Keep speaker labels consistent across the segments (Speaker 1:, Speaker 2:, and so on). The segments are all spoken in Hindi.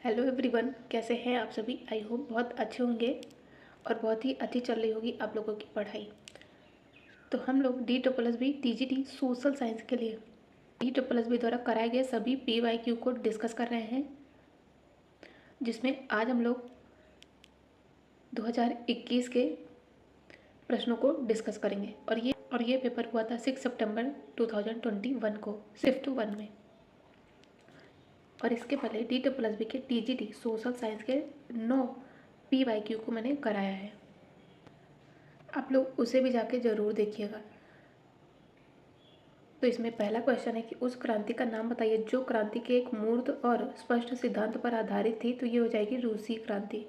Speaker 1: हेलो एवरीवन, कैसे हैं आप सभी। आई होप बहुत अच्छे होंगे और बहुत ही अच्छी चल रही होगी आप लोगों की पढ़ाई। तो हम लोग DSSB TGT सोशल साइंस के लिए DSSB द्वारा कराए गए सभी PYQ को डिस्कस कर रहे हैं, जिसमें आज हम लोग 2021 के प्रश्नों को डिस्कस करेंगे। और ये पेपर हुआ था 6 सितंबर 2021 को शिफ्ट 1 में। और इसके पहले DSSB के TGT सोशल साइंस के 9 PYQ को मैंने कराया है, आप लोग उसे भी जाके ज़रूर देखिएगा। तो इसमें पहला क्वेश्चन है कि उस क्रांति का नाम बताइए जो क्रांति के एक मूर्त और स्पष्ट सिद्धांत पर आधारित थी। तो ये हो जाएगी रूसी क्रांति।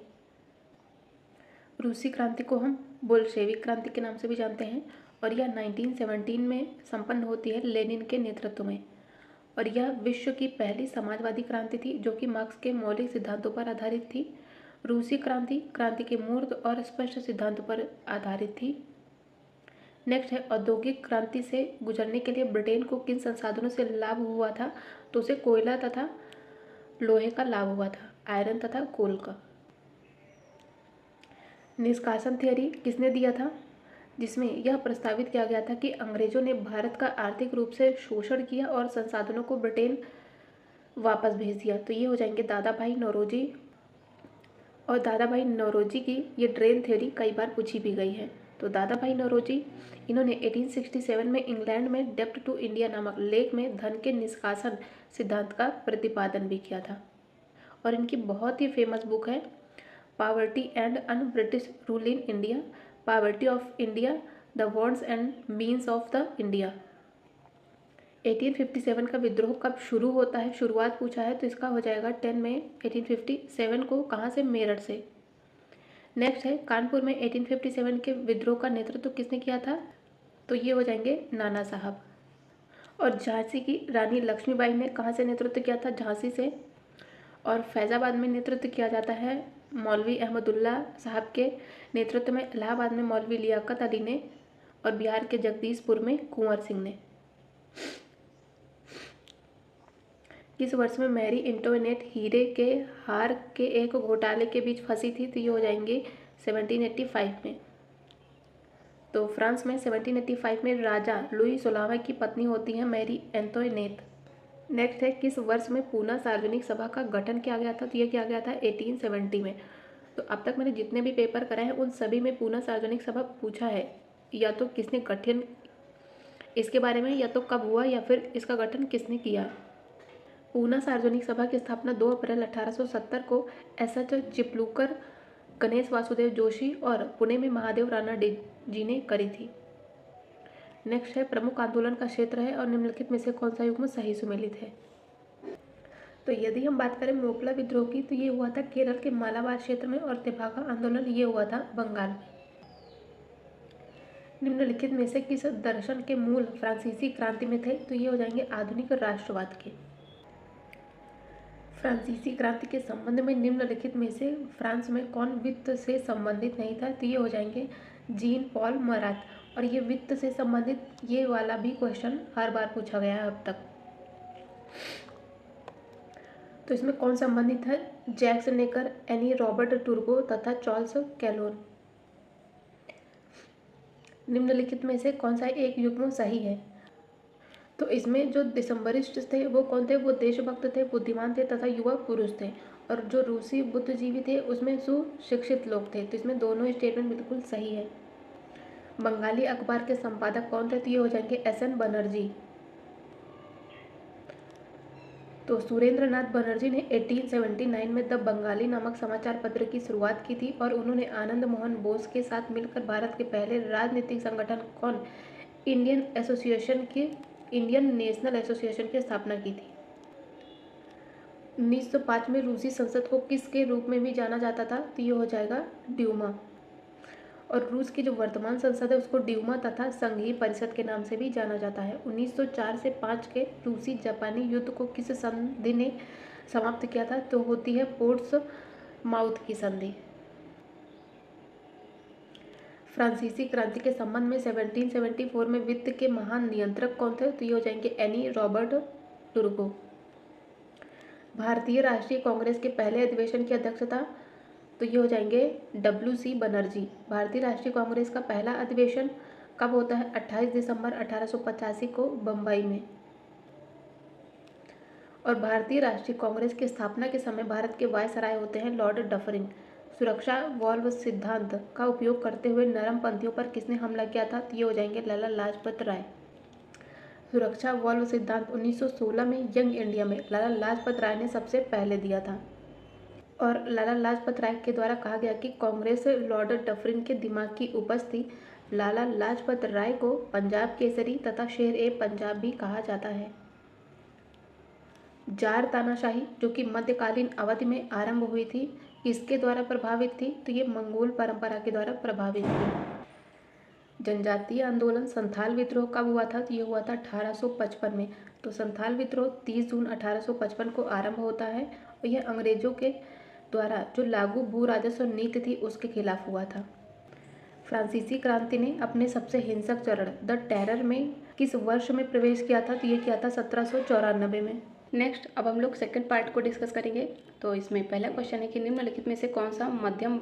Speaker 1: रूसी क्रांति को हम बोल्शेविक क्रांति के नाम से भी जानते हैं और यह 1917 में संपन्न होती है लेनिन के नेतृत्व में। और यह विश्व की पहली समाजवादी क्रांति थी जो कि मार्क्स के मौलिक सिद्धांतों पर आधारित थी। रूसी क्रांति क्रांति के मूर्त और स्पष्ट सिद्धांतों पर आधारित थी। नेक्स्ट है औद्योगिक क्रांति से गुजरने के लिए ब्रिटेन को किन संसाधनों से लाभ हुआ था। तो उसे कोयला तथा लोहे का लाभ हुआ था, आयरन तथा कोल का। निष्कासन थियरी किसने दिया था, जिसमें यह प्रस्तावित किया गया था कि अंग्रेजों ने भारत का आर्थिक रूप से शोषण किया और संसाधनों को ब्रिटेन वापस भेज दिया। तो ये हो जाएंगे दादा भाई नौरोजी। और दादा भाई नौरोजी की ये ड्रेन थ्योरी कई बार पूछी भी गई है। तो दादा भाई नौरोजी इन्होंने 1867 में इंग्लैंड में डेप्ट टू इंडिया नामक लेख में धन के निष्कासन सिद्धांत का प्रतिपादन भी किया था। और इनकी बहुत ही फेमस बुक है poverty and un British rule in India, poverty of India, the wants and means of the India. 1857 का विद्रोह कब शुरू होता है, शुरुआत पूछा है, तो इसका हो जाएगा 10 मई 1857 को। कहाँ से? मेरठ से। नेक्स्ट है कानपुर में 1857 के विद्रोह का नेतृत्व किसने किया था। तो ये हो जाएंगे नाना साहब। और झांसी की रानी लक्ष्मीबाई ने कहाँ से नेतृत्व किया था? झांसी से। और फैज़ाबाद में नेतृत्व किया जाता है मौलवी अहमदुल्ला साहब के नेतृत्व में। इलाहाबाद में मौलवी लियाकत अली ने। और बिहार के जगदीशपुर में कुंवर सिंह ने। किस वर्ष में मैरी एंटोनेट हीरे के हार के एक घोटाले के बीच फंसी थी। तो ये हो जाएंगे 1785 में। तो फ्रांस में 1785 में राजा लुई 16वां की पत्नी होती है मैरी एंटोनेट। नेक्स्ट है किस वर्ष में पूना सार्वजनिक सभा का गठन किया गया था। तो ये किया गया था 1870 में। तो अब तक मैंने जितने भी पेपर कराए हैं उन सभी में पूना सार्वजनिक सभा पूछा है, या तो किसने गठन इसके बारे में, या तो कब हुआ, या फिर इसका गठन किसने किया। पूना सार्वजनिक सभा की स्थापना 2 अप्रैल 1870 को SH चिपलूकर, गणेश वासुदेव जोशी और पुणे में महादेव राणा जी ने करी थी। नेक्स्ट है प्रमुख आंदोलन का क्षेत्र है और निम्नलिखित में से कौन सा युग्म सही सुमेलित है। तो यदि हम बात करें मोपला विद्रोह की, तो ये हुआ था केरल के मालाबार क्षेत्र में। और तेभागा आंदोलन ये हुआ था बंगाल में। निम्नलिखित में से किस दर्शन के मूल फ्रांसीसी क्रांति में थे। तो ये हो जाएंगे आधुनिक राष्ट्रवाद के। फ्रांसीसी क्रांति के संबंध में निम्नलिखित में से फ्रांस में कौन वित्त से संबंधित नहीं था। तो ये हो जाएंगे जीन पॉल मरात। और ये वित्त से संबंधित ये वाला भी क्वेश्चन हर बार पूछा गया है अब तक। तो इसमें कौन संबंधित है? जैक्स नेकर, एनी रॉबर्ट टुर्गो तथा चार्ल्स कैलोन। निम्नलिखित में से कौन सा एक युग्म सही है। तो इसमें जो दिसंबरिस्ट थे वो कौन थे? वो देशभक्त थे, बुद्धिमान थे तथा युवा पुरुष थे। और जो रूसी बुद्धिजीवी थे उसमें सुशिक्षित लोग थे। तो इसमें दोनों स्टेटमेंट बिल्कुल सही है। बंगाली अखबार के संपादक कौन थे? तो ये हो जाएंगे SN बनर्जी। तो सुरेंद्र नाथ बनर्जी ने 1879 में द बंगाली नामक समाचार पत्र की शुरुआत की थी। और उन्होंने आनंद मोहन बोस के साथ मिलकर भारत के पहले राजनीतिक संगठन कौन इंडियन नेशनल एसोसिएशन की स्थापना की थी। 1905 में रूसी संसद को किसके रूप में भी जाना जाता था। तो ये हो जाएगा ड्यूमा। और रूस की जो वर्तमान संसद है उसको ड्यूमा तथा संघीय परिषद के नाम से भी जाना जाता है। 1904 से 5 के रूसी जापानी युद्ध को किस संधि ने समाप्त किया था। तो होती है पोर्ट्समाउथ की संधि। फ्रांसीसी क्रांति के संबंध में 1774 में वित्त के महान नियंत्रक कौन थे। तो ये हो जाएंगे एनी रॉबर्ट टुर्गो। भारतीय राष्ट्रीय कांग्रेस के पहले अधिवेशन की अध्यक्षता, तो ये हो जाएंगे WC बनर्जी। भारतीय राष्ट्रीय कांग्रेस का पहला अधिवेशन कब होता है? 28 दिसंबर 1885 को बम्बई में। और भारतीय राष्ट्रीय कांग्रेस की स्थापना के समय भारत के वायसराय होते हैं लॉर्ड डफरिन। सुरक्षा वॉल्व सिद्धांत का उपयोग करते हुए नरमपंथियों पर किसने हमला किया था? तो ये हो जाएंगे लाला लाजपत राय। सुरक्षा वॉल्व सिद्धांत 1916 में यंग इंडिया में लाला लाजपत राय ने सबसे पहले दिया था। और लाला लाजपत राय के द्वारा कहा गया कि कांग्रेस लॉर्ड डफरिन के दिमाग की उपज थी। लाला लाजपत राय को पंजाब केसरी तथा शेर ए पंजाब भी कहा जाता है। जार तानाशाही जो कि मध्यकालीन अवधि में आरंभ हुई थी, किसके द्वारा प्रभावित थी? तो ये मंगोल परंपरा के द्वारा प्रभावित थी। जनजातीय आंदोलन संथाल विद्रोह कब हुआ था? तो ये हुआ था 1855 में। तो संथाल विद्रोह 30 जून 1855 को आरंभ होता है और यह अंग्रेजों के द्वारा जो लागू भू राजस्व नीति थी उसके खिलाफ हुआ था। फ्रांसीसी क्रांति ने अपने सबसे हिंसक चरण द टेरर में किस वर्ष में प्रवेश किया था? तो ये किया था 1794 में। नेक्स्ट अब हम लोग सेकंड पार्ट को डिस्कस करेंगे। तो इसमें पहला क्वेश्चन है कि निम्नलिखित में से कौन सा मध्यम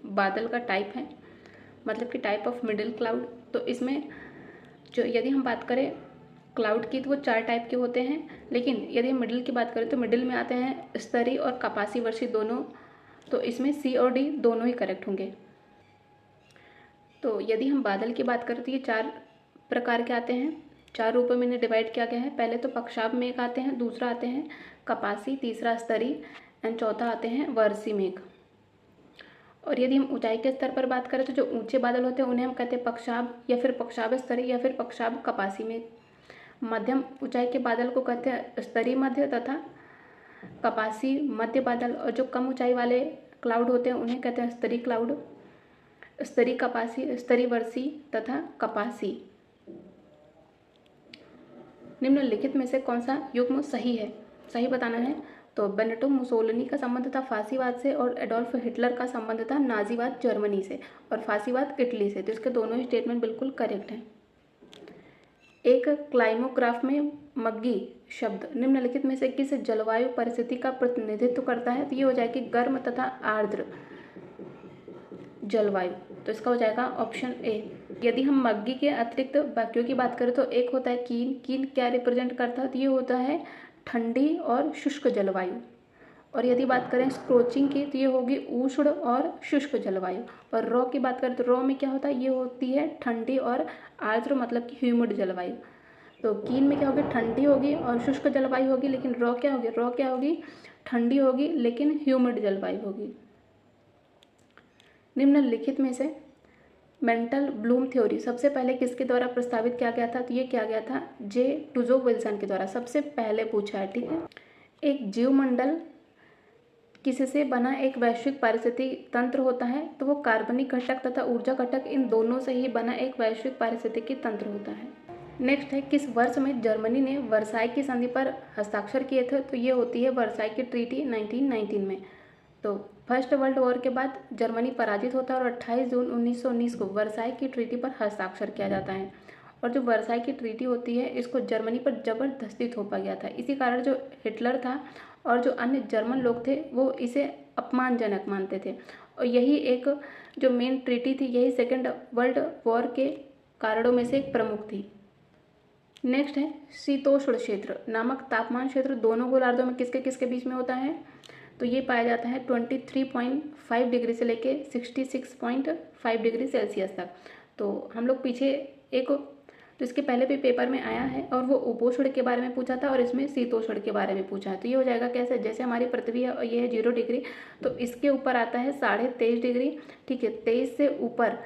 Speaker 1: बादल का टाइप है, मतलब कि टाइप ऑफ मिडिल क्लाउड। तो इसमें जो यदि हम बात करें क्लाउड की तो वो 4 टाइप के होते हैं, लेकिन यदि हम मिडिल की बात करें तो मिडिल में आते हैं स्तरी और कपासी वर्षी दोनों। तो इसमें C और D दोनों ही करेक्ट होंगे। तो यदि हम बादल की बात करें तो ये 4 प्रकार के आते हैं, 4 रूपों में इन्हें डिवाइड किया गया है। पहले तो पक्षाभ मेघ आते हैं, दूसरा आते हैं कपासी, तीसरा स्तरी एंड चौथा आते हैं वर्षी मेघ। और यदि हम ऊंचाई के स्तर पर बात करें तो जो ऊंचे बादल होते हैं उन्हें हम कहते हैं पक्षाभ या फिर पक्षाभ स्तरी या फिर पक्षाभ कपासी मेघ। मध्यम ऊंचाई के बादल को कहते हैं स्तरी मध्य तथा कपासी मध्य बादल। और जो कम ऊंचाई वाले क्लाउड होते हैं उन्हें कहते हैं स्तरी क्लाउड, स्तरी कपासी, स्तरी वर्षी तथा कपासी। निम्नलिखित में से कौन सा युग्म सही है? सही बताना है। तो बेनिटो मुसोलिनी का संबंध था फांसीवाद से और एडोल्फ हिटलर का संबंध था नाजीवाद जर्मनी से और फांसीवाद इटली से। तो इसके दोनों ही स्टेटमेंट बिल्कुल करेक्ट हैं। एक क्लाइमोग्राफ में मग्गी शब्द निम्नलिखित में से किस जलवायु परिस्थिति का प्रतिनिधित्व करता है? तो ये हो जाएगी गर्म तथा आर्द्र जलवायु। तो इसका हो जाएगा ऑप्शन ए। यदि हम मग्गी के अतिरिक्त वाक्यों की बात करें तो एक होता है कीन। कीन क्या रिप्रेजेंट करता है? तो ये होता है ठंडी और शुष्क जलवायु। और यदि बात करें स्क्रोचिंग की तो ये होगी उष्ण और शुष्क जलवायु। और रॉ की बात करें तो रॉ में क्या होता है? ये होती है ठंडी और आर्द्र मतलब कि ह्यूमिड जलवायु। तो कीन में क्या होगी? ठंडी होगी और शुष्क जलवायु होगी, लेकिन रॉ क्या होगी? रॉ क्या होगी? ठंडी होगी लेकिन ह्यूमिड जलवायु होगी। निम्नलिखित में से मेंटल ब्लूम थ्योरी सबसे पहले किसके द्वारा प्रस्तावित किया गया था? तो ये किया गया था जे टूजो विल्सन के द्वारा। सबसे पहले पूछा है, ठीक है। एक जीवमंडल किससे बना एक वैश्विक पारिस्थितिकी तंत्र होता है? तो वो कार्बनिक घटक तथा ऊर्जा घटक इन दोनों से ही बना एक वैश्विक पारिस्थितिकी तंत्र होता है। नेक्स्ट है किस वर्ष में जर्मनी ने वर्साई की संधि पर हस्ताक्षर किए थे? तो ये होती है वर्साई की ट्रीटी 1919 में। तो फर्स्ट वर्ल्ड वॉर के बाद जर्मनी पराजित होता है और 28 जून 1919 को वर्साई की ट्रीटी पर हस्ताक्षर किया जाता है। और जो वर्साई की ट्रीटी होती है इसको जर्मनी पर जबरदस्ती थोपा गया था। इसी कारण जो हिटलर था और जो अन्य जर्मन लोग थे वो इसे अपमानजनक मानते थे। और यही एक जो मेन ट्रीटी थी, यही सेकेंड वर्ल्ड वॉर के कारणों में से एक प्रमुख थी। नेक्स्ट है शीतोष्ण क्षेत्र नामक तापमान क्षेत्र दोनों गोलार्धों में किसके किसके बीच में होता है? तो ये पाया जाता है 23.5 डिग्री से लेके 66.5 डिग्री सेल्सियस तक। तो हम लोग पीछे एक तो इसके पहले भी पेपर में आया है और वो उपोष्ण के बारे में पूछा था और इसमें शीतोष्ण के बारे में पूछा है। तो ये हो जाएगा कैसे? जैसे हमारी पृथ्वी है और ये है 0 डिग्री, तो इसके ऊपर आता है 23.5 डिग्री, ठीक है। 23 से ऊपर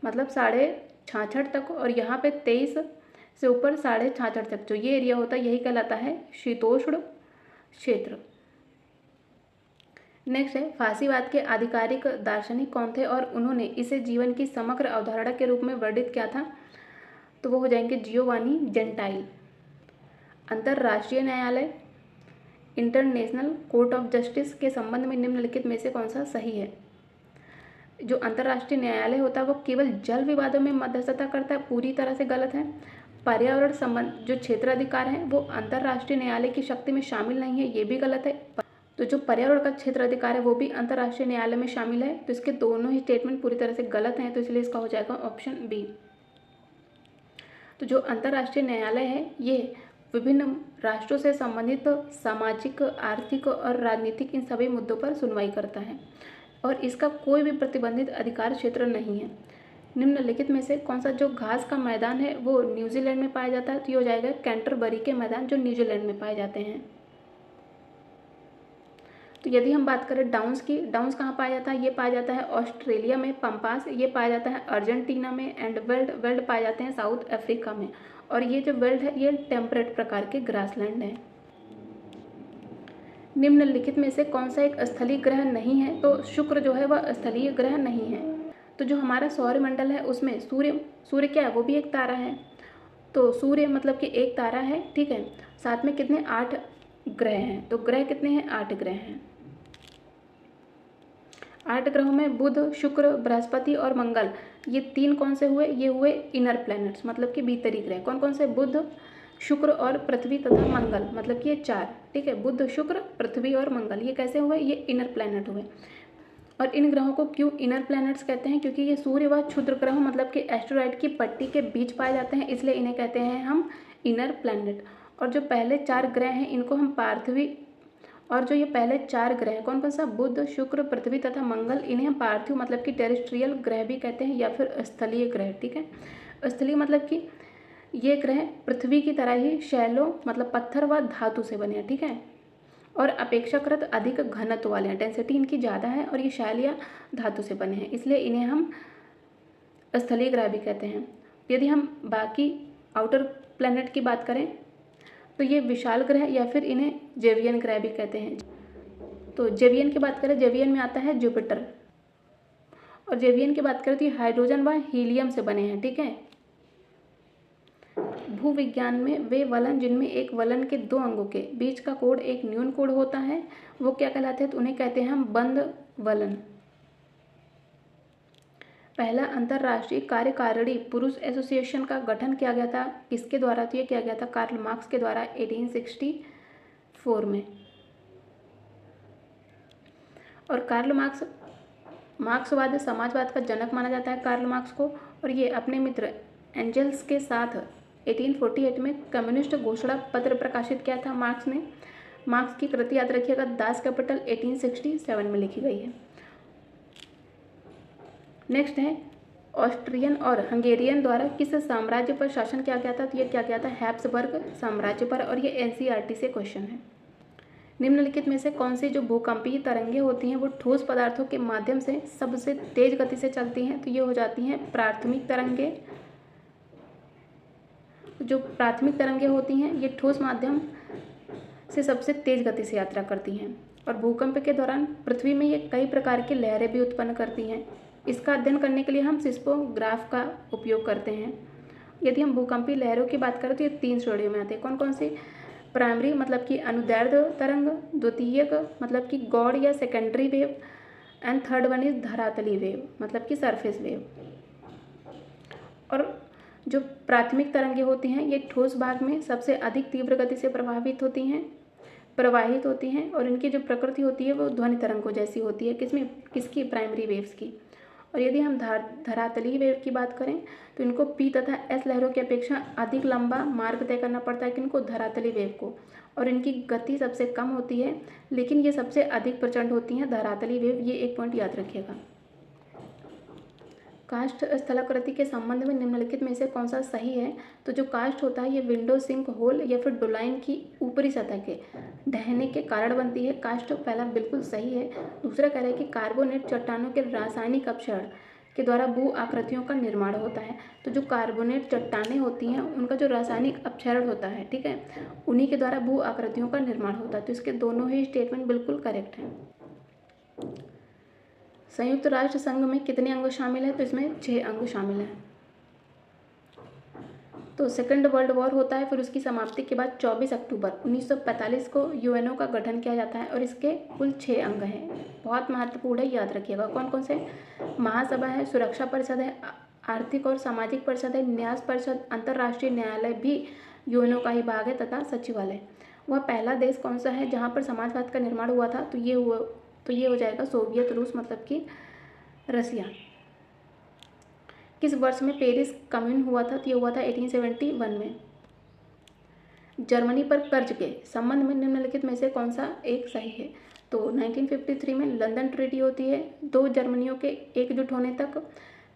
Speaker 1: मतलब 66.5 तक और यहाँ पे 23 से ऊपर 66.5 तक जो ये एरिया होता है यही कहलाता है शीतोष्ण क्षेत्र। नेक्स्ट है फांसीवाद के आधिकारिक दार्शनिक कौन थे और उन्होंने इसे जीवन की समग्र अवधारणा के रूप में वर्णित किया था? तो वो हो जाएंगे जियोवानी जेंटाइल। अंतर्राष्ट्रीय न्यायालय इंटरनेशनल कोर्ट ऑफ जस्टिस के संबंध में निम्नलिखित में से कौन सा सही है? जो अंतर्राष्ट्रीय न्यायालय होता है वो केवल जल विवादों में मध्यस्थता करता है, पूरी तरह से गलत है। पर्यावरण संबंध जो क्षेत्राधिकार है वो अंतर्राष्ट्रीय न्यायालय की शक्ति में शामिल नहीं है, ये भी गलत है। तो जो पर्यावरण का क्षेत्राधिकार है वो भी अंतर्राष्ट्रीय न्यायालय में शामिल है। तो इसके दोनों ही स्टेटमेंट पूरी तरह से गलत हैं, तो इसलिए इसका हो जाएगा ऑप्शन बी। तो जो अंतर्राष्ट्रीय न्यायालय है ये विभिन्न राष्ट्रों से संबंधित सामाजिक, आर्थिक और राजनीतिक इन सभी मुद्दों पर सुनवाई करता है और इसका कोई भी प्रतिबंधित अधिकार क्षेत्र नहीं है। निम्नलिखित में से कौन सा जो घास का मैदान है वो न्यूजीलैंड में पाया जाता है? तो ये हो जाएगा कैंटरबरी के मैदान जो न्यूजीलैंड में पाए जाते हैं। तो यदि हम बात करें डाउन्स की, डाउन्स कहाँ पाया जाता है? ये पाया जाता है ऑस्ट्रेलिया में, पंपास ये पाया जाता है अर्जेंटीना में, एंड वेल्ड वेल्ड पाए जाते हैं साउथ अफ्रीका में। और ये जो वेल्ड है ये टेम्परेट प्रकार के ग्रासलैंड है। निम्नलिखित में से कौन सा एक स्थलीय ग्रह नहीं है? तो शुक्र जो है वह स्थलीय ग्रह नहीं है। तो जो हमारा सौरमंडल है उसमें सूर्य क्या है? वो भी एक तारा है। तो सूर्य मतलब कि एक तारा है, ठीक है। साथ में कितने? 8 ग्रह हैं। तो ग्रह कितने हैं? 8 ग्रह हैं। 8 ग्रहों में बुध, शुक्र, बृहस्पति और मंगल ये 3 कौन से हुए? ये हुए इनर प्लैनेट्स, मतलब कि भीतरी ग्रह। कौन कौन से? बुध, शुक्र और पृथ्वी तथा मंगल, मतलब कि ये 4, ठीक है। बुध, शुक्र, पृथ्वी और मंगल ये कैसे हुए? ये इनर प्लैनेट हुए। और इन ग्रहों को क्यों इनर प्लैनेट्स कहते हैं? क्योंकि ये सूर्य व क्षुद्र ग्रह मतलब कि एस्टेरॉयड की पट्टी के बीच पाए जाते हैं, इसलिए इन्हें कहते हैं हम इनर प्लैनेट। और जो पहले 4 ग्रह हैं इनको हम पार्थिवी, और जो ये पहले 4 ग्रह कौन कौन सा? बुध, शुक्र, पृथ्वी तथा मंगल, इन्हें हम पार्थिव मतलब कि टेरेस्ट्रियल ग्रह भी कहते हैं या फिर स्थलीय ग्रह, ठीक है। स्थलीय मतलब कि ये ग्रह पृथ्वी की तरह ही शैलों मतलब पत्थर व धातु से बने हैं, ठीक है। और अपेक्षाकृत अधिक घनत्व वाले हैं, डेंसिटी इनकी ज़्यादा है और ये शैल या धातु से बने हैं, इसलिए इन्हें हम स्थलीय ग्रह भी कहते हैं। यदि हम बाकी आउटर प्लैनेट की बात करें तो ये विशाल ग्रह या फिर इन्हें जेवियन ग्रह भी कहते हैं। तो जेवियन की बात करें, जेवियन में आता है जुपिटर। और जेवियन की बात करें तो ये हाइड्रोजन व हीलियम से बने हैं, ठीक है। भूविज्ञान में वे वलन जिनमें एक वलन के 2 अंगों के बीच का कोण एक न्यून कोण होता है वो क्या कहलाते हैं? तो उन्हें कहते हैं हम बंद वलन। पहला अंतर्राष्ट्रीय कार्यकारिणी पुरुष एसोसिएशन का गठन किया गया था किसके द्वारा? तो ये किया गया था कार्ल मार्क्स के द्वारा 1864 में। और कार्ल मार्क्सवाद समाजवाद का जनक माना जाता है कार्ल मार्क्स को। और ये अपने मित्र एंजल्स के साथ 1848 में कम्युनिस्ट घोषणा पत्र प्रकाशित किया था मार्क्स ने। मार्क्स की कृति याद रखिएगा, दास कैपिटल 1867 में लिखी गई है। नेक्स्ट है ऑस्ट्रियन और हंगेरियन द्वारा किस साम्राज्य पर शासन किया गया था? तो ये क्या किया था? हैब्सबर्ग साम्राज्य पर। और ये एनसीईआरटी से क्वेश्चन है। निम्नलिखित में से कौन सी जो भूकंपीय तरंगें होती हैं वो ठोस पदार्थों के माध्यम से सबसे तेज गति से चलती हैं? तो ये हो जाती हैं प्राथमिक तरंगें। जो प्राथमिक तरंगें होती हैं ये ठोस माध्यम से सबसे तेज गति से यात्रा करती हैं। और भूकंप के दौरान पृथ्वी में ये कई प्रकार की लहरें भी उत्पन्न करती हैं। इसका अध्ययन करने के लिए हम सिस्मोग्राफ का उपयोग करते हैं। यदि हम भूकंपीय लहरों की बात करें तो ये 3 श्रेणियों में आते हैं। कौन कौन सी? प्राइमरी मतलब कि अनुदैर्ध्य तरंग, द्वितीयक मतलब कि गौड़ या secondary wave, and third one is धरातली वेव मतलब कि सरफेस वेव। और जो प्राथमिक तरंगें होती हैं ये ठोस भाग में सबसे अधिक तीव्र गति से प्रवाहित होती हैं और इनकी जो प्रकृति होती है वो ध्वनि तरंगों जैसी होती है। किसकी? प्राइमरी वेव्स की। और यदि हम धरातलीय वेव की बात करें तो इनको पी तथा एस लहरों की अपेक्षा अधिक लंबा मार्ग तय करना पड़ता है किनको? धरातलीय वेव को। और इनकी गति सबसे कम होती है लेकिन ये सबसे अधिक प्रचंड होती हैं धरातलीय वेव, ये एक पॉइंट याद रखिएगा। काष्ठ स्थलाकृति के संबंध में निम्नलिखित में से कौन सा सही है? तो जो काष्ठ होता है ये विंडो सिंक होल या फिर डोलाइन की ऊपरी सतह के ढहने के कारण बनती है। काष्ठ पहला बिल्कुल सही है। दूसरा कह रहा है कि कार्बोनेट चट्टानों के रासायनिक अपक्षरण के द्वारा भू आकृतियों का निर्माण होता है। तो जो कार्बोनेट चट्टानें होती हैं उनका जो रासायनिक अपक्षरण होता है, ठीक है, उन्हीं के द्वारा भू आकृतियों का निर्माण होता है। तो इसके दोनों ही स्टेटमेंट बिल्कुल करेक्ट हैं। संयुक्त राष्ट्र संघ में कितने अंग शामिल हैं? तो इसमें 6 अंग शामिल हैं। तो सेकेंड वर्ल्ड वॉर होता है, फिर उसकी समाप्ति के बाद 24 अक्टूबर 1945 को यूएनओ का गठन किया जाता है और इसके कुल 6 अंग हैं। बहुत महत्वपूर्ण है, याद रखिएगा। कौन कौन से? महासभा है, सुरक्षा परिषद है, आर्थिक और सामाजिक परिषद है, न्यास परिषद, अंतर्राष्ट्रीय न्यायालय भी यूएनओ का ही भाग है तथा सचिवालय। वह पहला देश कौन सा है जहाँ पर समाजवाद का निर्माण हुआ था? तो ये हो जाएगा सोवियत रूस, मतलब कि रसिया। किस वर्ष में पेरिस कम्यून हुआ था? तो ये हुआ था 1871 में। जर्मनी पर कर्ज के संबंध में निम्नलिखित में से कौन सा एक सही है? तो 1953 में लंदन ट्रीटी होती है। दो जर्मनियों के एकजुट होने तक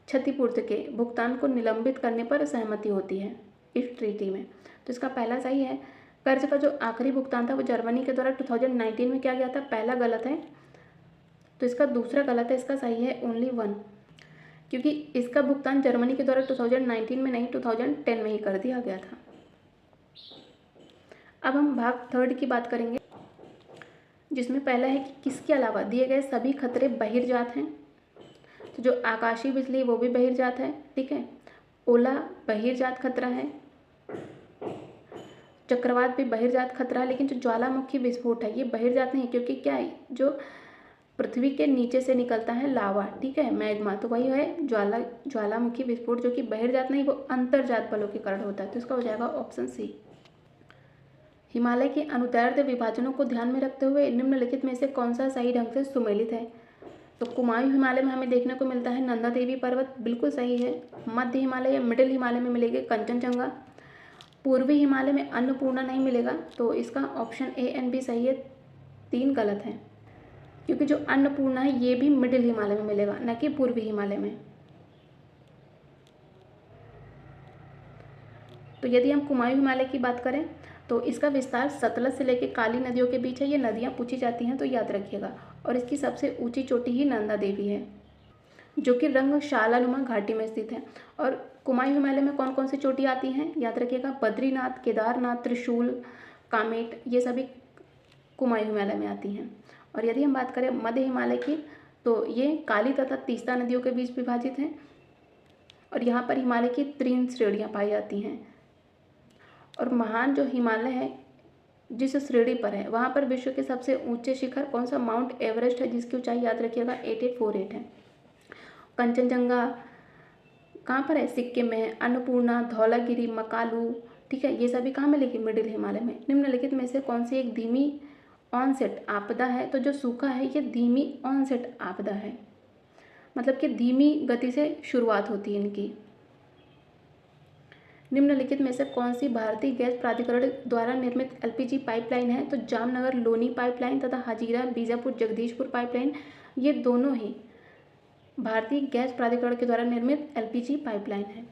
Speaker 1: क्षतिपूर्ति के भुगतान को निलंबित करने पर सहमति होती है इस ट्रीटी में। तो इसका पहला सही है। कर्ज का जो आखिरी भुगतान था वो जर्मनी के द्वारा 2019 में किया गया था। पहला गलत है, तो इसका दूसरा गलत है। इसका सही है ओनली 1, क्योंकि इसका भुगतान जर्मनी के द्वारा 2019 में नहीं 2010 में ही कर दिया गया था। अब हम भाग 3 की बात करेंगे, जिसमें पहला है कि किसके अलावा दिए गए सभी खतरे बहिर्जात हैं। तो जो आकाशीय बिजली वो भी बहिर्जात है, ठीक है। ओला बहिर्जात खतरा है, चक्रवात भी बहिर्जात खतरा है, लेकिन जो ज्वालामुखी विस्फोट है ये बहिर्जात नहीं, क्योंकि क्या है, जो पृथ्वी के नीचे से निकलता है लावा, ठीक है, मैग्मा, तो वही है ज्वालामुखी विस्फोट, जो कि बहिर्जात नहीं, वो अंतर्जात बलों के कारण होता है। तो इसका हो जाएगा ऑप्शन सी। हिमालय के अनुदैर्ध्य विभाजनों को ध्यान में रखते हुए निम्नलिखित में से कौन सा सही ढंग से सुमेलित है? तो कुमायूं हिमालय में हमें देखने को मिलता है नंदा देवी पर्वत, बिल्कुल सही है। मध्य हिमालय या मिडिल हिमालय में मिलेगी कंचनजंगा। पूर्वी हिमालय में अन्नपूर्णा नहीं मिलेगा, तो इसका ऑप्शन ए एंड बी सही है, 3 गलत है, क्योंकि जो अन्नपूर्णा है ये भी मिडिल हिमालय में मिलेगा, न कि पूर्वी हिमालय में। तो यदि हम कुमायूं हिमालय की बात करें तो इसका विस्तार सतलज से लेकर काली नदियों के बीच है। ये नदियाँ पूछी जाती हैं तो याद रखिएगा। और इसकी सबसे ऊंची चोटी ही नंदा देवी है, जो कि रंगशालानुमा घाटी में स्थित है। और कुमायूं हिमालय में कौन कौन सी चोटी आती हैं याद रखिएगा, बद्रीनाथ, केदारनाथ, त्रिशूल, कामेट, ये सभी कुमायूं हिमालय में आती हैं। और यदि हम बात करें मध्य हिमालय की, तो ये काली तथा तीस्ता नदियों के बीच विभाजित हैं। और यहाँ पर हिमालय की 3 श्रेणियाँ पाई जाती हैं। और महान जो हिमालय है जिस श्रेणी पर है, वहाँ पर विश्व के सबसे ऊंचे शिखर कौन सा? माउंट एवरेस्ट है, जिसकी ऊंचाई याद रखिएगा 8848 है। कंचनजंगा कहाँ पर है? सिक्किम में है। अन्नपूर्णा, धौलागिरी, मकालू, ठीक है, ये सभी कहाँ मिलेगी? मिडिल हिमालय में। निम्नलिखित में से कौन सी एक धीमी ऑनसेट आपदा है? तो जो सूखा है ये धीमी ऑनसेट आपदा है, मतलब कि धीमी गति से शुरुआत होती है इनकी। निम्नलिखित में से कौन सी भारतीय गैस प्राधिकरण द्वारा निर्मित एलपीजी पाइपलाइन है? तो जामनगर लोनी पाइपलाइन तथा हजीरा बीजापुर जगदीशपुर पाइपलाइन, ये दोनों ही भारतीय गैस प्राधिकरण के द्वारा निर्मित एलपीजी पाइपलाइन है।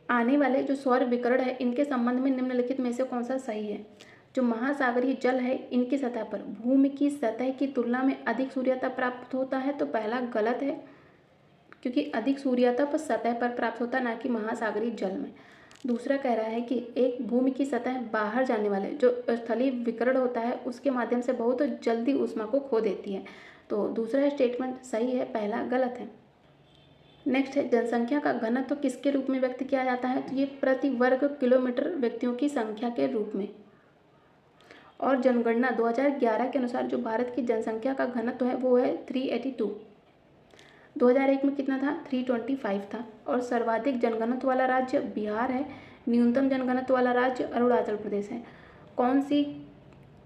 Speaker 1: आने वाले जो सौर विकिरण है इनके संबंध में निम्नलिखित में से कौन सा सही है? जो महासागरीय जल है इनकी सतह पर भूमि की सतह की तुलना में अधिक सूर्यता प्राप्त होता है, तो पहला गलत है, क्योंकि अधिक सूर्यता पर सतह पर प्राप्त होता है, ना कि महासागरीय जल में। दूसरा कह रहा है कि एक भूमि की सतह बाहर जाने वाले जो स्थलीय विकिरण होता है उसके माध्यम से बहुत जल्दी ऊष्मा को खो देती है, तो दूसरा स्टेटमेंट सही है, पहला गलत है। नेक्स्ट है जनसंख्या का घनत्व तो किसके रूप में व्यक्त किया जाता है? तो ये प्रति वर्ग किलोमीटर व्यक्तियों की संख्या के रूप में। और जनगणना 2011 के अनुसार जो भारत की जनसंख्या का घनत्व है वो है 382। 2001 में कितना था? 325 था। और सर्वाधिक जनघनत्व वाला राज्य बिहार है, न्यूनतम जनघनत्व वाला राज्य अरुणाचल प्रदेश है। कौन सी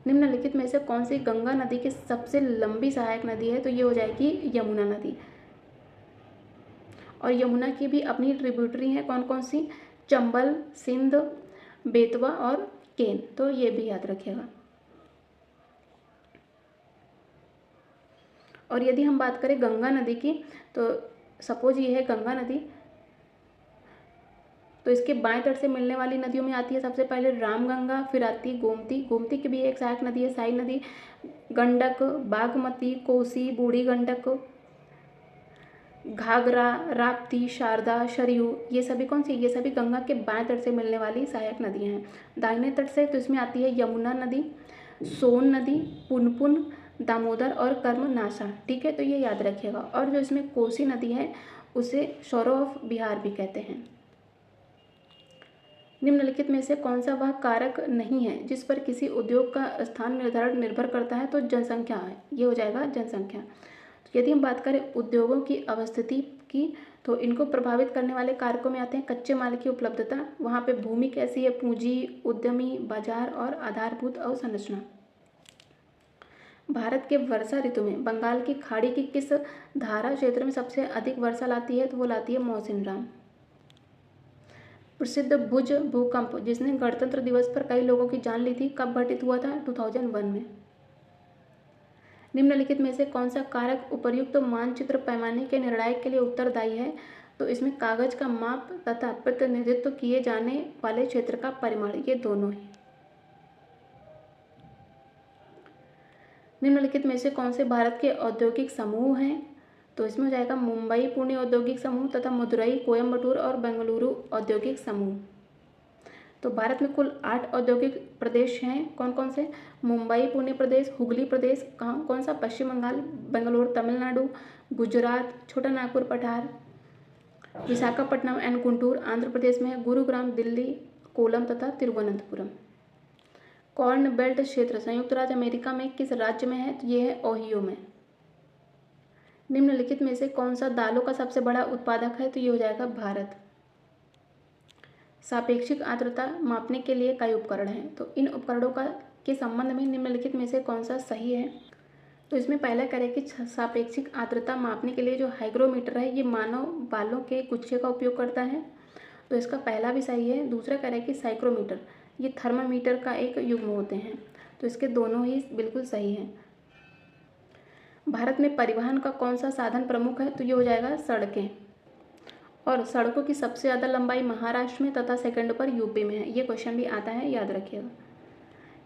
Speaker 1: निम्नलिखित में से कौन सी गंगा नदी की सबसे लंबी सहायक नदी है? तो ये हो जाएगी यमुना नदी। और यमुना की भी अपनी ट्रिब्यूटरी है, कौन कौन सी? चंबल, सिंध, बेतवा और केन, तो ये भी याद रखिएगा। और यदि हम बात करें गंगा नदी की, तो सपोज ये है गंगा नदी, तो इसके बाएं तट से मिलने वाली नदियों में आती है सबसे पहले रामगंगा, फिर आती है गोमती। गोमती की भी एक सहायक नदी है, साई नदी। गंडक, बागमती, कोसी, बूढ़ी गंडक, घाघरा, राप्ती, शारदा, सरयू, ये सभी कौन सी? ये सभी गंगा के बाएं तट से मिलने वाली सहायक नदियां हैं। दाहिने तट से तो इसमें आती है यमुना नदी, सोन नदी, पुनपुन, दामोदर और कर्मनाशा, ठीक है, तो ये याद रखिएगा। और जो इसमें कोसी नदी है उसे सौरो ऑफ बिहार भी कहते हैं। निम्नलिखित में से कौन सा वह कारक नहीं है जिस पर किसी उद्योग का स्थान निर्धारण निर्भर करता है? तो जनसंख्या है, ये हो जाएगा जनसंख्या। तो यदि हम बात करें उद्योगों की अवस्थिति की। तो इनको प्रभावित करने वाले कारकों में आते हैं कच्चे माल की उपलब्धता, वहाँ पे भूमि कैसी है, पूंजी, उद्यमी, बाजार और आधारभूत अवसंरचना। भारत के वर्षा ऋतु में बंगाल की खाड़ी की किस धारा क्षेत्र में सबसे अधिक वर्षा लाती है, तो वो लाती है मौसिनराम। प्रसिद्ध भुज भूकंप जिसने गणतंत्र दिवस पर कई लोगों की जान ली थी, कब घटित हुआ था, 2001 में। निम्नलिखित में से कौन सा कारक उपर्युक्त मानचित्र पैमाने के निर्णायक के लिए उत्तरदायी है, तो इसमें कागज का माप तथा प्रतिनिधित्व किए जाने वाले क्षेत्र का परिमाण, ये दोनों ही। निम्नलिखित में से कौन से भारत के औद्योगिक समूह हैं, तो इसमें हो जाएगा मुंबई पुणे औद्योगिक समूह तथा मदुरई, कोयम्बटूर और बेंगलुरु औद्योगिक समूह। तो भारत में कुल 8 औद्योगिक प्रदेश हैं, कौन कौन से, मुंबई पुणे प्रदेश, हुगली प्रदेश, कौन सा, पश्चिम बंगाल, बेंगलुरु तमिलनाडु, गुजरात, छोटा नागपुर पठार, विशाखापट्टनम एंड गुंटूर आंध्र प्रदेश में है, गुरुग्राम दिल्ली, कोलम तथा तिरुवनंतपुरम। कॉर्न बेल्ट क्षेत्र संयुक्त राज्य अमेरिका में किस राज्य में है, तो ये है ओहियो में। निम्नलिखित में से कौन सा दालों का सबसे बड़ा उत्पादक है, तो ये हो जाएगा भारत। सापेक्षिक आर्द्रता मापने के लिए कई उपकरण हैं, तो इन उपकरणों का के संबंध में निम्नलिखित में से कौन सा सही है, तो इसमें पहला करें कि सापेक्षिक आर्द्रता मापने के लिए जो हाइग्रोमीटर है ये मानव बालों के गुच्छे का उपयोग करता है, तो इसका पहला भी सही है। दूसरा करें कि साइक्रोमीटर ये थर्मामीटर का एक युग्म होते हैं, तो इसके दोनों ही बिल्कुल सही हैं। भारत में परिवहन का कौन सा साधन प्रमुख है, तो ये हो जाएगा सड़कें, और सड़कों की सबसे ज़्यादा लंबाई महाराष्ट्र में तथा सेकंड पर यूपी में है। ये क्वेश्चन भी आता है, याद रखिएगा।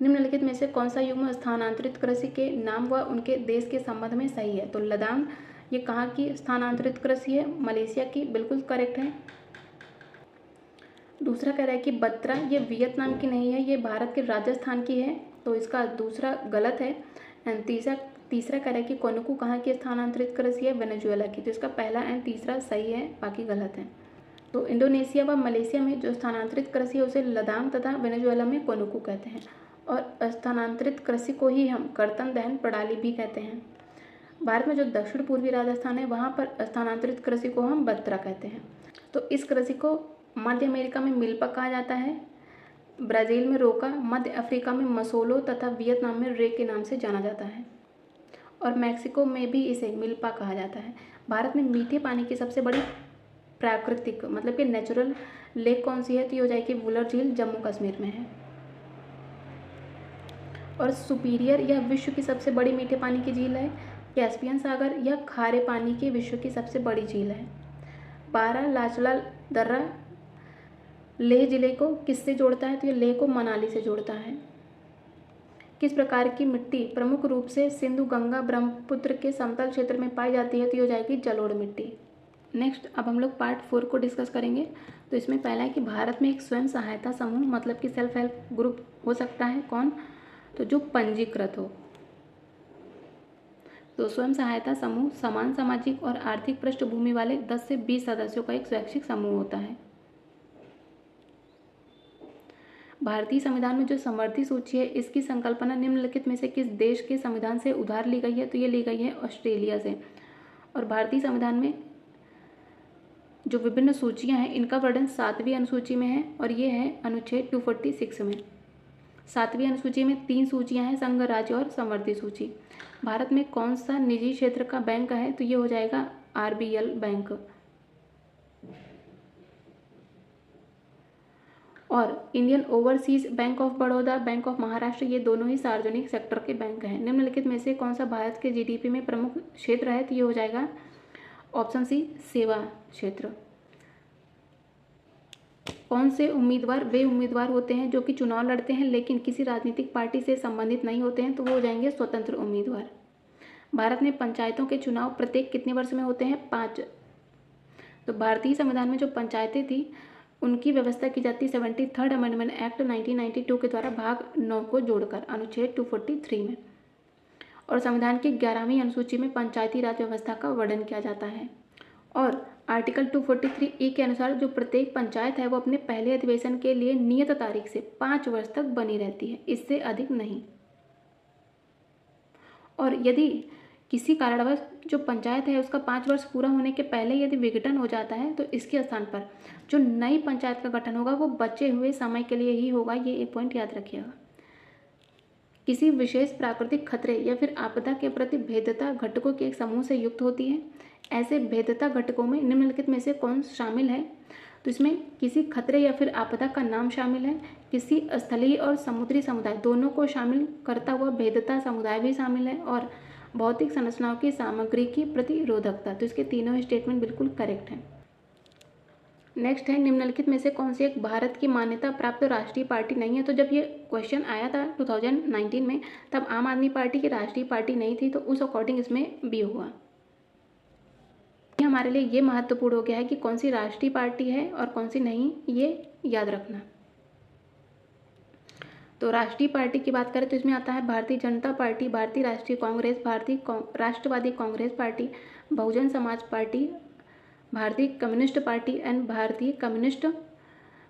Speaker 1: निम्नलिखित में से कौन सा युग्म स्थानांतरित कृषि के नाम व उनके देश के संबंध में सही है, तो लदान ये कहाँ की स्थानांतरित कृषि है, मलेशिया की, बिल्कुल करेक्ट है। दूसरा कह रहा है कि बत्रा ये वियतनाम की नहीं है, ये भारत के राजस्थान की है, तो इसका दूसरा गलत है। एंड तीसरा कह रहा है कि कोनुकू कहाँ की स्थानांतरित कृषि है, वेनेजुएला की, तो इसका पहला एंड तीसरा सही है, बाकी गलत है। तो इंडोनेशिया व मलेशिया में जो स्थानांतरित कृषि है उसे लदान तथा वेनेजुएला में कोनुकू कहते हैं, और स्थानांतरित कृषि को ही हम कर्तन दहन प्रणाली भी कहते हैं। भारत में जो दक्षिण पूर्वी राजस्थान है वहाँ पर स्थानांतरित कृषि को हम बत्रा कहते हैं। तो इस कृषि को मध्य अमेरिका में मिल्पा कहा जाता है, ब्राज़ील में रोका, मध्य अफ्रीका में मसोलो तथा वियतनाम में रे के नाम से जाना जाता है, और मैक्सिको में भी इसे मिल्पा कहा जाता है। भारत में मीठे पानी की सबसे बड़ी प्राकृतिक मतलब कि नेचुरल लेक कौन सी है, तो ये हो जाएगी वुलर झील, जम्मू कश्मीर में है। और सुपीरियर यह विश्व की सबसे बड़ी मीठे पानी की झील है। कैस्पियन सागर यह खारे पानी की विश्व की सबसे बड़ी झील है। बारालाचला दर्रा लेह जिले को किससे जोड़ता है, तो ये लेह को मनाली से जोड़ता है। किस प्रकार की मिट्टी प्रमुख रूप से सिंधु गंगा ब्रह्मपुत्र के समतल क्षेत्र में पाई जाती है, तो ये हो जाएगी जलोढ़ मिट्टी। नेक्स्ट अब हम लोग पार्ट 4 को डिस्कस करेंगे। तो इसमें पहला है कि भारत में एक स्वयं सहायता समूह मतलब कि सेल्फ हेल्प ग्रुप हो सकता है कौन, तो जो पंजीकृत हो। तो स्वयं सहायता समूह समान सामाजिक और आर्थिक पृष्ठभूमि वाले 10 से 20 सदस्यों का एक स्वैच्छिक समूह होता है। भारतीय संविधान में जो समवर्ती सूची है इसकी संकल्पना निम्नलिखित में से किस देश के संविधान से उधार ली गई है, तो ये ली गई है ऑस्ट्रेलिया से। और भारतीय संविधान में जो विभिन्न सूचियां हैं इनका वर्णन 7वीं अनुसूची में है, और ये है अनुच्छेद 246 में। 7वीं अनुसूची में 3 सूचियां हैं, संघ, राज्य और समवर्ती सूची। भारत में कौन सा निजी क्षेत्र का बैंक है, तो ये हो जाएगा RBL बैंक। और Indian overseas bank of Baroda, bank of Maharashtra ये दोनों ही सार्वजनिक सेक्टर के बैंक हैं। निम्नलिखित में से कौन सा भारत के GDP में प्रमुख क्षेत्र है, तो ये हो जाएगा ऑप्शन सी सेवा क्षेत्र। कौन से उम्मीदवार वे उम्मीदवार होते हैं जो कि चुनाव लड़ते हैं लेकिन किसी राजनीतिक पार्टी से संबंधित नहीं होते हैं, तो वो हो जाएंगे स्वतंत्र उम्मीदवार। भारत में पंचायतों के चुनाव प्रत्येक कितने वर्ष में होते हैं, 5। तो भारतीय संविधान में जो पंचायतें थी उनकी व्यवस्था की जाती 73rd अमेंडमेंट एक्ट 1992 के द्वारा भाग 9 को जोड़कर अनुच्छेद 243 में। और संविधान की 11वीं अनुसूची में पंचायती राज व्यवस्था का वर्णन किया जाता है। और आर्टिकल 243E के अनुसार जो प्रत्येक पंचायत है वो अपने पहले अधिवेशन के लिए नियत तारीख से 5 वर्ष तक बनी रहती है, इससे अधिक नहीं। और यदि किसी कारणवश जो पंचायत है उसका 5 वर्ष पूरा होने के पहले यदि विघटन हो जाता है तो इसके स्थान पर जो नई पंचायत का गठन होगा वो बचे हुए समय के लिए ही होगा। ये एक पॉइंट याद रखिएगा। किसी विशेष प्राकृतिक खतरे या फिर आपदा के प्रति भेद्यता घटकों के एक समूह से युक्त होती है। ऐसे भेद्यता घटकों में निम्नलिखित में से कौन शामिल है? तो इसमें किसी खतरे या फिर आपदा का नाम शामिल है, किसी स्थलीय और समुद्री समुदाय दोनों को शामिल करता हुआ भेद्यता समुदाय भी शामिल है, और भौतिक संरचनाओं की सामग्री की प्रतिरोधकता। तो इसके तीनों स्टेटमेंट बिल्कुल करेक्ट हैं। नेक्स्ट है, निम्नलिखित में से कौन सी एक भारत की मान्यता प्राप्त राष्ट्रीय पार्टी नहीं है? तो जब ये क्वेश्चन आया था 2019 में, तब आम आदमी पार्टी की राष्ट्रीय पार्टी नहीं थी, तो उस अकॉर्डिंग इसमें बी हुआ। हमारे लिए ये महत्वपूर्ण हो गया है कि कौन सी राष्ट्रीय पार्टी है और कौन सी नहीं, ये याद रखना। तो राष्ट्रीय पार्टी की बात करें तो इसमें आता है भारतीय जनता पार्टी, भारतीय राष्ट्रीय कांग्रेस, भारतीय राष्ट्रवादी कांग्रेस पार्टी, बहुजन समाज पार्टी, भारतीय कम्युनिस्ट पार्टी एंड भारतीय कम्युनिस्ट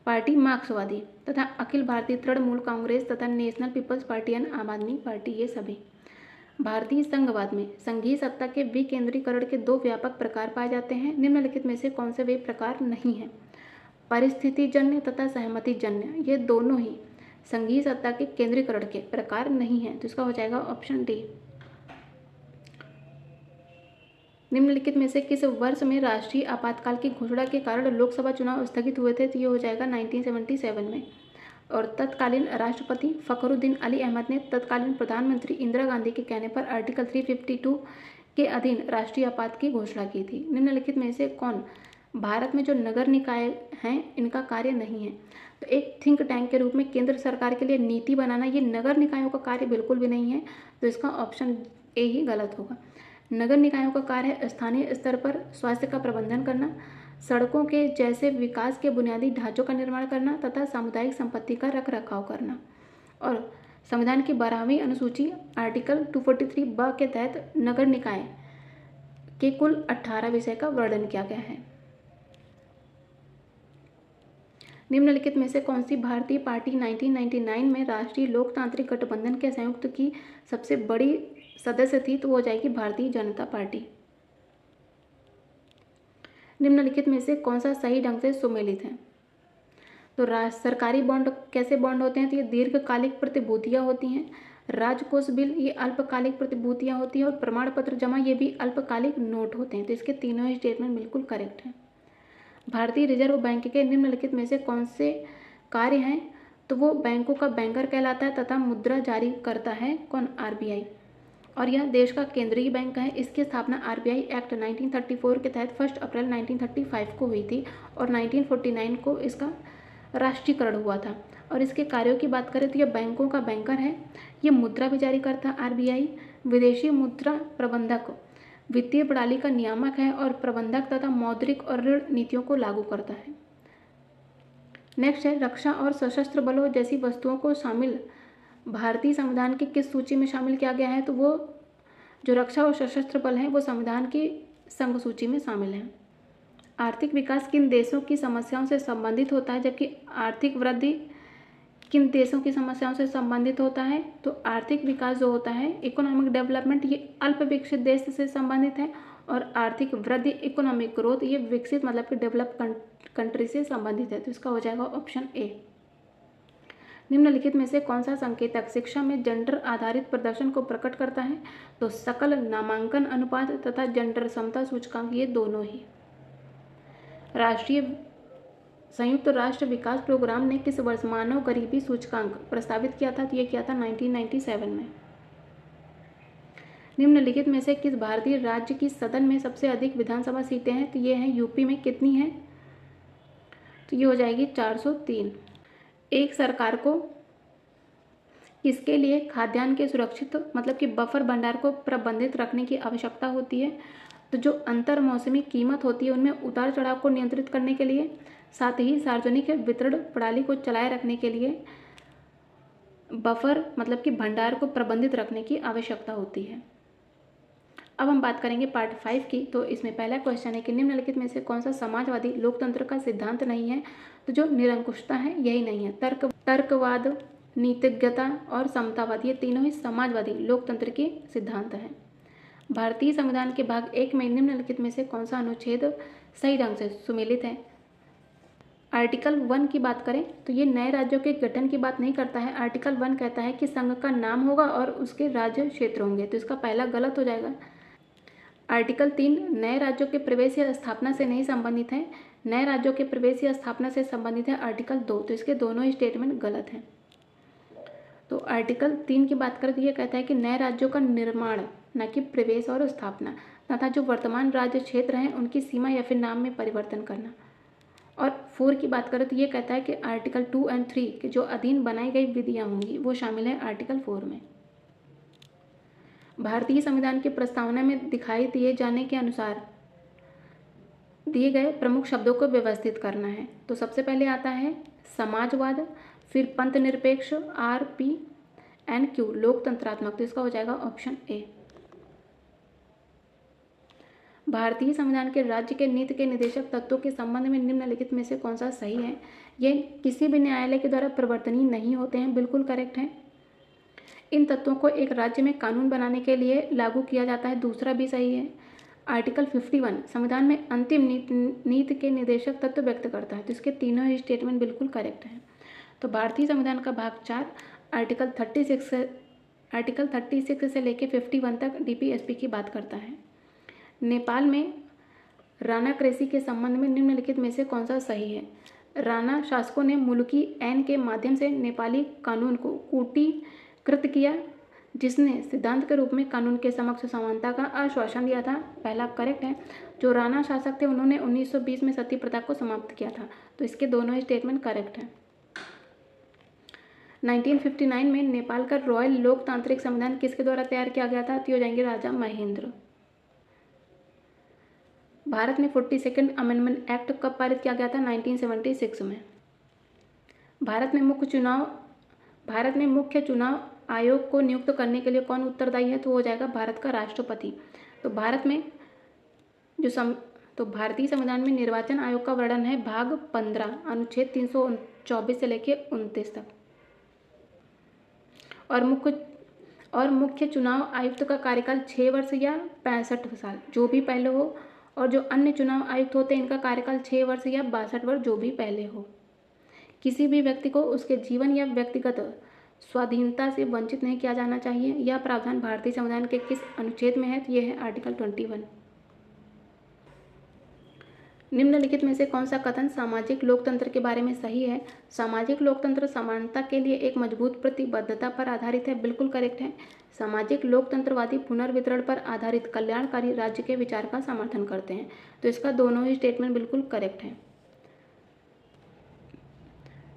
Speaker 1: पार्टी मार्क्सवादी, तथा अखिल भारतीय तृणमूल कांग्रेस तथा नेशनल पीपल्स पार्टी एंड आम आदमी पार्टी। ये सभी भारतीय संघवाद में संघीय सत्ता के विकेंद्रीकरण के दो व्यापक प्रकार पाए जाते हैं। निम्नलिखित में से कौन से वे प्रकार नहीं हैं? परिस्थितिजन्य तथा सहमतिजन्य, ये दोनों ही संघीय सत्ता के केंद्रीकरण के प्रकार नहीं हैं। तो इसका हो जाएगा ऑप्शन डी। निम्नलिखित में से किस वर्ष में राष्ट्रीय आपातकाल की घोषणा के कारण लोकसभा चुनाव स्थगित हुए थे? तो ये हो जाएगा 1977 में। और तत्कालीन राष्ट्रपति फखरुद्दीन अली अहमद ने तत्कालीन प्रधानमंत्री इंदिरा गांधी के कहने पर आर्टिकल 352 के अधीन राष्ट्रीय आपात की घोषणा की थी। निम्नलिखित में से कौन भारत में जो नगर निकाय हैं इनका कार्य नहीं है? तो एक थिंक टैंक के रूप में केंद्र सरकार के लिए नीति बनाना, ये नगर निकायों का कार्य बिल्कुल भी नहीं है। तो इसका ऑप्शन ए ही गलत होगा। नगर निकायों का कार्य है स्थानीय स्तर पर स्वास्थ्य का प्रबंधन करना, सड़कों के जैसे विकास के बुनियादी ढांचों का निर्माण करना तथा सामुदायिक संपत्ति का रख रखाव करना। और संविधान की 12वीं अनुसूची आर्टिकल 243 ब के तहत नगर निकाय के कुल 18 विषय का वर्णन किया गया है। निम्नलिखित में से कौन सी भारतीय पार्टी 1999 में राष्ट्रीय लोकतांत्रिक गठबंधन के संयुक्त की सबसे बड़ी सदस्य थी? तो वो हो जाएगी भारतीय जनता पार्टी। निम्नलिखित में से कौन सा सही ढंग से सुमेलित है? तो सरकारी बॉन्ड कैसे बॉन्ड होते हैं? तो ये दीर्घकालिक प्रतिभूतियां होती हैं। राजकोष बिल ये अल्पकालिक प्रतिभूतियां होती हैं, और प्रमाण पत्र जमा ये भी अल्पकालिक नोट होते हैं। तो इसके तीनों स्टेटमेंट बिल्कुल करेक्ट हैं। भारतीय रिजर्व बैंक के निम्नलिखित में से कौन से कार्य हैं? तो वो बैंकों का बैंकर कहलाता है तथा मुद्रा जारी करता है कौन? आरबीआई। और यह देश का केंद्रीय बैंक है। इसकी स्थापना आरबीआई एक्ट 1934 के तहत 1 अप्रैल 1935 को हुई थी, और 1949 को इसका राष्ट्रीयकरण हुआ था। और इसके कार्यों की बात करें तो यह बैंकों का बैंकर है, ये मुद्रा भी जारी करता है आरबीआई, विदेशी मुद्रा प्रबंधक, वित्तीय प्रणाली का नियामक है, और प्रबंधक तथा मौद्रिक और ऋण नीतियों को लागू करता है। नेक्स्ट है, रक्षा और सशस्त्र बलों जैसी वस्तुओं को शामिल भारतीय संविधान की किस सूची में शामिल किया गया है? तो वो जो रक्षा और सशस्त्र बल हैं वो संविधान की संघ सूची में शामिल हैं। आर्थिक विकास किन देशों की समस्याओं से संबंधित होता है, जबकि आर्थिक वृद्धि किन देशों की समस्याओं से संबंधित होता है? तो आर्थिक विकास जो होता है, इकोनॉमिक डेवलपमेंट, ये अल्प विकसित देश से संबंधित है, और आर्थिक वृद्धि, इकोनॉमिक ग्रोथ, ये विकसित मतलब कि डेवलप कंट्री से संबंधित है। तो इसका हो जाएगा ऑप्शन ए। निम्नलिखित में से कौन सा संकेतक शिक्षा में जेंडर आधारित प्रदर्शन को प्रकट करता है? तो सकल नामांकन अनुपात तथा जेंडर समता सूचकांक, ये दोनों ही। राष्ट्रीय संयुक्त राष्ट्र विकास प्रोग्राम ने किस वर्ष मानव गरीबी सूचकांक प्रस्तावित किया था? तो ये किया था 1997 में। निम्नलिखित में से किस भारतीय राज्य की सदन में सबसे अधिक विधानसभा सीटें हैं? तो ये हैं यूपी में। कितनी है? तो ये हो जाएगी 403। एक सरकार को इसके लिए खाद्यान्न के सुरक्षित मतलब कि बफर भंडार को प्रबंधित रखने की आवश्यकता होती है। तो जो अंतर मौसमी कीमत होती है उनमें उतार चढ़ाव को नियंत्रित करने के लिए, साथ ही सार्वजनिक वितरण प्रणाली को चलाए रखने के लिए बफर मतलब कि भंडार को प्रबंधित रखने की आवश्यकता होती है। अब हम बात करेंगे पार्ट 5 की। तो इसमें पहला क्वेश्चन है कि निम्नलिखित में से कौन सा समाजवादी लोकतंत्र का सिद्धांत नहीं है? तो जो निरंकुशता है यही नहीं है। तर्कवाद, नीतिज्ञता और समतावाद, ये तीनों ही समाजवादी लोकतंत्र के सिद्धांत हैं। भारतीय संविधान के भाग 1 में निम्नलिखित में से कौन सा अनुच्छेद सही ढंग से सुमेलित है? आर्टिकल 1 की बात करें तो ये नए राज्यों के गठन की बात नहीं करता है। आर्टिकल 1 कहता है कि संघ का नाम होगा और उसके राज्य क्षेत्र होंगे, तो इसका पहला गलत हो जाएगा। आर्टिकल 3 नए राज्यों के प्रवेश या स्थापना से नहीं संबंधित है। नए राज्यों के प्रवेश या स्थापना से संबंधित है आर्टिकल 2, तो इसके दोनों ही स्टेटमेंट गलत हैं। तो आर्टिकल 3 की बात करें तो ये कहता है कि नए राज्यों का निर्माण, न कि प्रवेश और स्थापना, तथा जो वर्तमान राज्य क्षेत्र हैं उनकी सीमा या फिर नाम में परिवर्तन करना। और 4 की बात करें तो ये कहता है कि आर्टिकल 2 और 3 के जो अधीन बनाई गई विधियाँ होंगी वो शामिल है आर्टिकल 4 में। भारतीय संविधान की प्रस्तावना में दिखाई दिए जाने के अनुसार दिए गए प्रमुख शब्दों को व्यवस्थित करना है। तो सबसे पहले आता है समाजवाद, फिर पंथ निरपेक्ष RPNQ लोकतंत्रात्मक, तो इसका हो जाएगा ऑप्शन ए। भारतीय संविधान के राज्य के नीति के निदेशक तत्वों के संबंध में निम्नलिखित में से कौन सा सही है? ये किसी भी न्यायालय के द्वारा परिवर्तनीय नहीं होते हैं, बिल्कुल करेक्ट है। इन तत्वों को एक राज्य में कानून बनाने के लिए लागू किया जाता है, दूसरा भी सही है। आर्टिकल 51 संविधान में अंतिम नीति के निदेशक तत्व व्यक्त करता है, तो इसके तीनों ही स्टेटमेंट बिल्कुल करेक्ट हैं। तो भारतीय संविधान का भाग 4 आर्टिकल 36 से लेकर 51 तक DPSP की बात करता है। नेपाल में राणा कृषि के संबंध में निम्नलिखित में से कौन सा सही है? राणा शासकों ने मुल्की ऐन के माध्यम से नेपाली कानून को कूटीकृत किया, जिसने सिद्धांत के रूप में कानून के समक्ष समानता का आश्वासन दिया था, पहला करेक्ट है। जो राणा शासक थे उन्होंने 1920 में सती प्रथा को समाप्त किया था, तो इसके दोनों ही स्टेटमेंट करेक्ट हैं। 1959 में नेपाल का रॉयल लोकतांत्रिक संविधान किसके द्वारा तैयार किया गया था? तो हो जाएंगे राजा महेंद्र। भारत में 42nd अमेंडमेंट एक्ट कब पारित किया गया था? 1976 में। भारत में मुख्य चुनाव आयोग को नियुक्त करने के लिए कौन उत्तरदायी है? तो हो जाएगा भारत का राष्ट्रपति। तो भारतीय संविधान में निर्वाचन आयोग का वर्णन है भाग 15 अनुच्छेद 324 से लेकर 29 तक। और मुख्य चुनाव आयुक्त का कार्यकाल 6 वर्ष या 65 साल जो भी पहले हो, और जो अन्य चुनाव आयुक्त होते हैं इनका कार्यकाल 6 वर्ष या 62 वर्ष जो भी पहले हो। किसी भी व्यक्ति को उसके जीवन या व्यक्तिगत स्वाधीनता से वंचित नहीं किया जाना चाहिए। यह प्रावधान भारतीय संविधान के किस अनुच्छेद में है? तो यह है आर्टिकल 21। निम्नलिखित में से कौन सा कथन सामाजिक लोकतंत्र के बारे में सही है? सामाजिक लोकतंत्र समानता के लिए एक मजबूत प्रतिबद्धता पर आधारित है, बिल्कुल करेक्ट है। सामाजिक लोकतंत्रवादी पुनर्वितरण पर आधारित कल्याणकारी राज्य के विचार का समर्थन करते हैं, तो इसका दोनों ही स्टेटमेंट बिल्कुल करेक्ट है।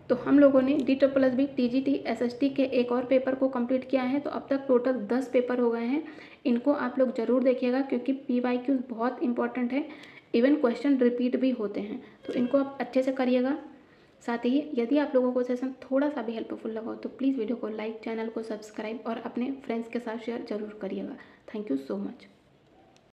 Speaker 1: तो हम लोगों ने DSSB TGT SST के एक और पेपर को कंप्लीट किया है, तो अब तक टोटल 10 पेपर हो गए हैं। इनको आप लोग ज़रूर देखिएगा क्योंकि PYQ बहुत इंपॉर्टेंट है, इवन क्वेश्चन रिपीट भी होते हैं, तो इनको आप अच्छे से करिएगा। साथ ही यदि आप लोगों को सेशन थोड़ा सा भी हेल्पफुल लगा हो तो प्लीज़ वीडियो को लाइक, चैनल को सब्सक्राइब और अपने फ्रेंड्स के साथ शेयर ज़रूर करिएगा। Thank you so much.